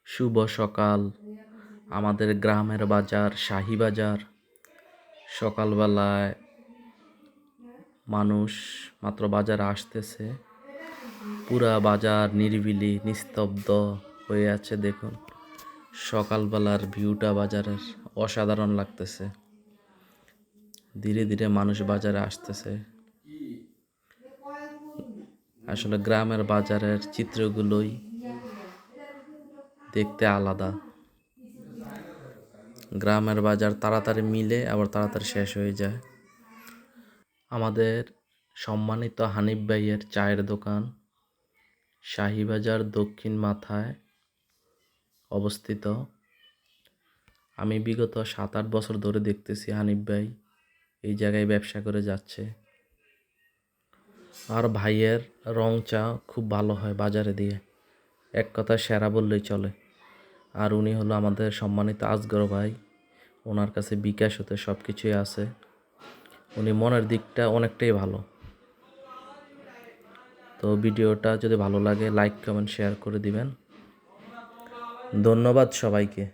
শুভ সকাল। আমাদের গ্রামের বাজার শাহী বাজার। সকালবেলায় মানুষ মাত্র বাজারে আসতেছে। পুরা বাজার নিরিবিলি নিস্তব্ধ হয়ে আছে। দেখুন সকালবেলার ভিউটা বাজারের অসাধারণ লাগতেছে। ধীরে ধীরে মানুষ বাজারে আসতেছে। আসলে গ্রামের বাজারের চিত্রগুলোই দেখতে আলাদা। গ্রামের বাজার তাড়াতাড়ি মিলে আবার তাড়াতাড়ি শেষ হয়ে যায়। আমাদের সম্মানিত হানিফ ভাইয়ের চায়ের দোকান শাহী বাজার দক্ষিণ মাথায় অবস্থিত। আমি বিগত 7-8 বছর ধরে দেখতেছি হানিফ ভাই এই জায়গায় ব্যবসা করে যাচ্ছে। আর ভাইয়ের রং চা খুব ভালো হয় বাজারে দিয়ে, এক কথা সেরা বললেই চলে। আর উনি হলো আমাদের সম্মানিত আজগর ভাই। ওনার কাছে বিকাশ হতে সব কিছুই আছে। উনি মনের দিকটা অনেকটাই ভালো। তো ভিডিওটা যদি ভালো লাগে লাইক কমেন্ট শেয়ার করে দিবেন। ধন্যবাদ সবাইকে।